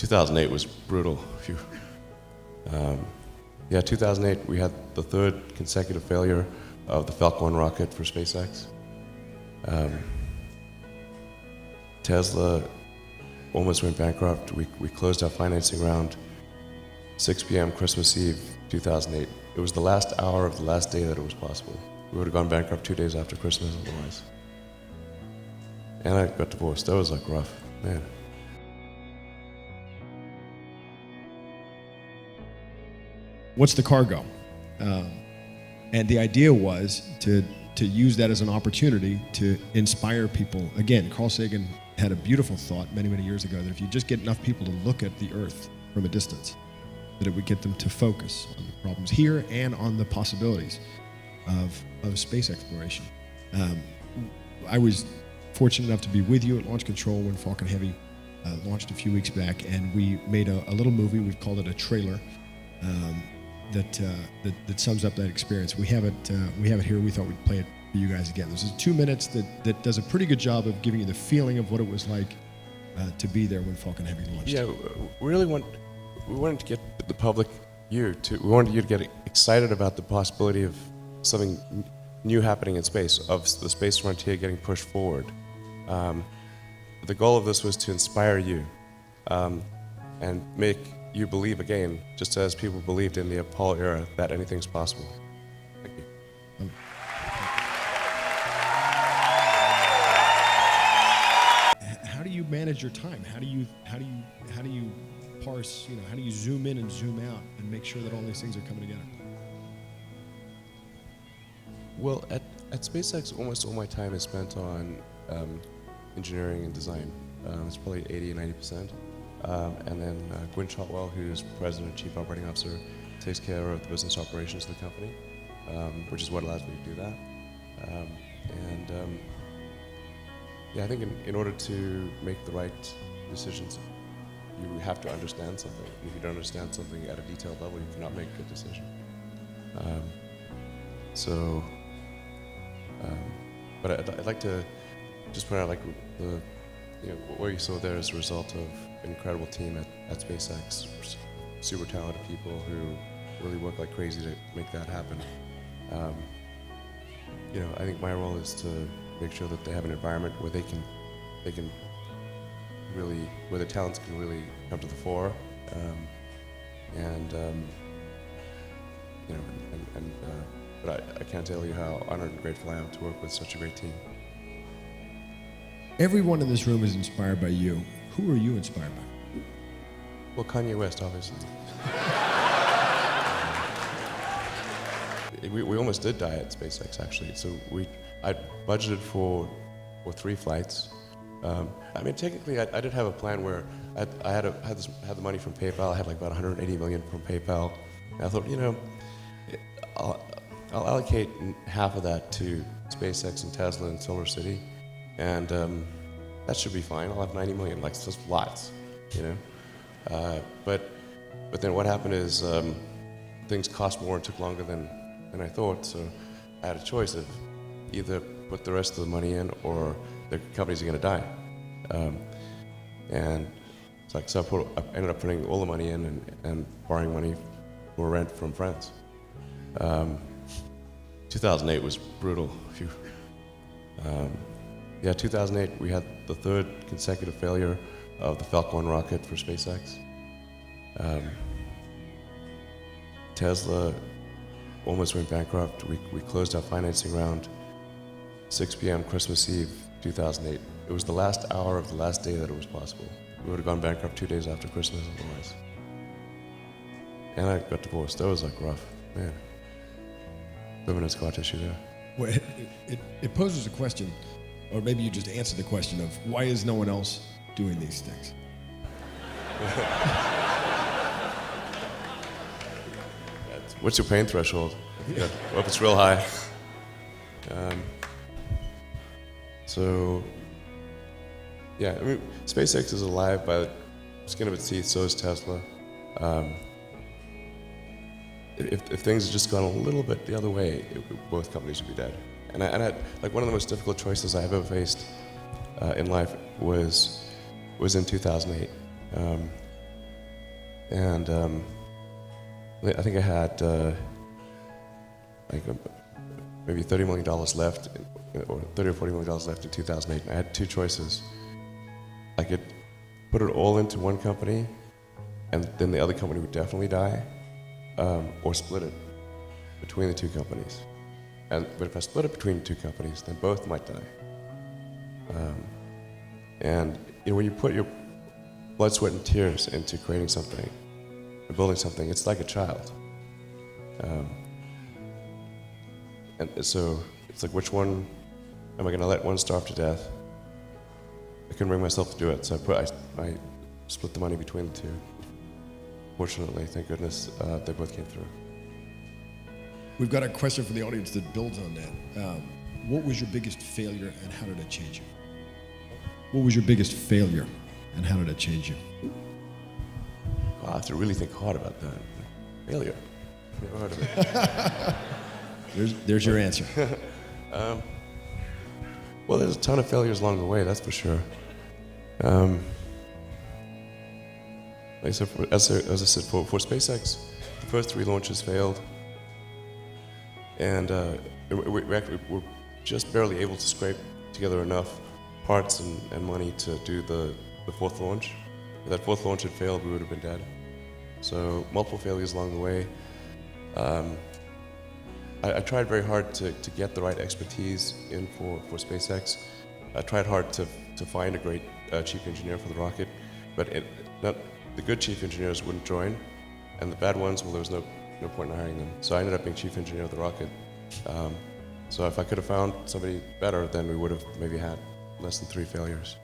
2008 was brutal. Phew. Yeah, 2008, we had the third consecutive failure of the Falcon 1 rocket for SpaceX. Tesla almost went bankrupt. We closed our financing round 6 p.m. Christmas Eve, 2008. It was the last hour of the last day that it was possible. We would have gone bankrupt 2 days after Christmas otherwise. And I got divorced. That was like rough, man. What's the cargo? And the idea was to use that as an opportunity to inspire people. Again, Carl Sagan had a beautiful thought many, many years ago that if you just get enough people to look at the Earth from a distance, that it would get them to focus on the problems here and on the possibilities of space exploration. I was fortunate enough to be with you at Launch Control when Falcon Heavy launched a few weeks back, and we made a little movie. We've called it a trailer. That sums up that experience. We have it here. We thought we'd play it for you guys again. This is 2 minutes that does a pretty good job of giving you the feeling of what it was like to be there when Falcon Heavy launched. Yeah, we wanted to get the public, we wanted you to get excited about the possibility of something new happening in space, of the space frontier getting pushed forward. The goal of this was to inspire you and make you believe again, just as people believed in the Apollo era, that anything's possible. Thank you. How do you manage your time? How do you parse? How do you zoom in and zoom out and make sure that all these things are coming together? Well, at SpaceX, almost all my time is spent on engineering and design. It's probably 80 and 90%. And then Gwynn Shotwell, who's president and chief operating officer, takes care of the business operations of the company, which is what allows me to do that. Yeah, I think in order to make the right decisions, you have to understand something. And if you don't understand something at a detailed level, you cannot make a good decision. But I'd like to just point out, like, what you saw there is a result of an incredible team at SpaceX, super talented people who really work like crazy to make that happen. I think my role is to make sure that they have an environment where they can really, where the talents can really come to the fore, but I can't tell you how honored and grateful I am to work with such a great team. Everyone in this room is inspired by you. Who are you inspired by? Well, Kanye West, obviously. We almost did die at SpaceX, actually. So I budgeted for 3 flights. Technically, I did have a plan where I had the money from PayPal. I had like about 180 million from PayPal. And I thought, I'll allocate half of that to SpaceX and Tesla and Solar City, and that should be fine. I'll have 90 million, like, just lots, But then what happened is things cost more and took longer than I thought. So I had a choice of either put the rest of the money in or the companies are going to die. And it's like, so I ended up putting all the money in and borrowing money for rent from friends. 2008 was brutal. Phew. Yeah, 2008, we had the third consecutive failure of the Falcon 1 rocket for SpaceX. Tesla almost went bankrupt. We closed our financing round 6 p.m. Christmas Eve, 2008. It was the last hour of the last day that it was possible. We would have gone bankrupt 2 days after Christmas otherwise. And I got divorced. That was like rough, man. Living in scar tissue there. Well, it poses a question, or maybe you just answer the question of why is no one else doing these things? What's your pain threshold? Yeah. Well, if it's real high. Yeah, SpaceX is alive by the skin of its teeth, so is Tesla. If things had just gone a little bit the other way, both companies would be dead. And like, one of the most difficult choices I've ever faced in life was in 2008. And I think I had maybe $30 million left, or $30 or $40 million left in 2008. And I had two choices. I could put it all into one company, and then the other company would definitely die, or split it between the two companies. But if I split it between the two companies, then both might die. And when you put your blood, sweat, and tears into creating something, and building something, it's like a child. And so it's like, which one am I going to let one starve to death? I couldn't bring myself to do it, so I split the money between the two. Fortunately, thank goodness, they both came through. We've got a question from the audience that builds on that. What was your biggest failure and how did it change you? What was your biggest failure and how did it change you? I have to really think hard about that. Failure. Never heard of it. There's your answer. Well, there's a ton of failures along the way, that's for sure. Like I said, as I said, for SpaceX, the first 3 launches failed. And we're just barely able to scrape together enough parts and money to do the 4th launch. If that 4th launch had failed, we would have been dead. So multiple failures along the way. I tried very hard to get the right expertise in for SpaceX. I tried hard to find a great chief engineer for the rocket, but the good chief engineers wouldn't join, and the bad ones, well, there was no point in hiring them. So I ended up being chief engineer of the rocket. So if I could have found somebody better, then we would have maybe had less than 3 failures.